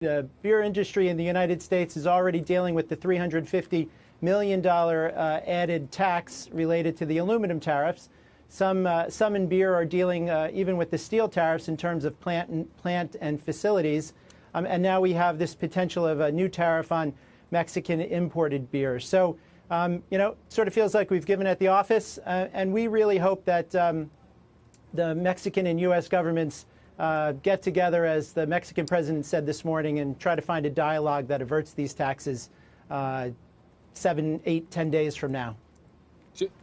The beer industry in the United States is already dealing with the $350 million added tax related to the aluminum tariffs. Some in beer are dealing even with the steel tariffs in terms of plant and facilities. And now we have this potential of a new tariff on Mexican imported beer. So, sort of feels like we've given at the office. And we really hope that the Mexican and U.S. governments get together, as the Mexican president said this morning, and try to find a dialogue that averts these taxes 7, 8, 10 days from now.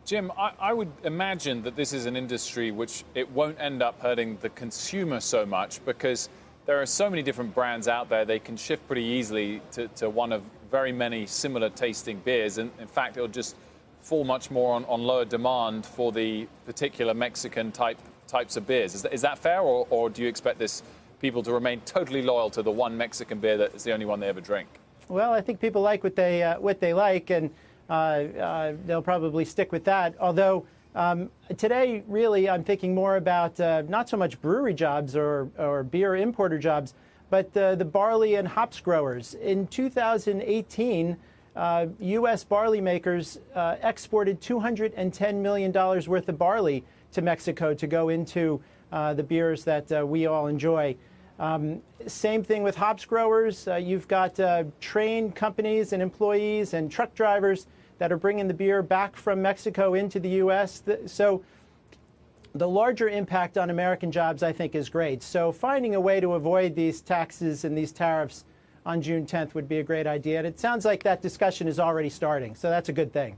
Jim, I would imagine that this is an industry which it won't end up hurting the consumer so much, because there are so many different brands out there. They can shift pretty easily to one of very many similar tasting beers. And in fact, it'll just fall much more on lower demand for the particular Mexican types of beers. Is that fair, or do you expect people to remain totally loyal to the one Mexican beer that is the only one they ever drink? Well, I think people like what they like, and they'll probably stick with that. Although today, really, I'm thinking more about not so much brewery jobs or beer importer jobs, but the barley and hops growers. In 2018, U.S. barley makers exported $210 million worth of barley to Mexico to go into the beers that we all enjoy. Same thing with hops growers. You've got trained companies and employees and truck drivers that are bringing the beer back from Mexico into the U.S. So the larger impact on American jobs, I think, is great. So finding a way to avoid these taxes and these tariffs on June 10th would be a great idea. And it sounds like that discussion is already starting. So that's a good thing.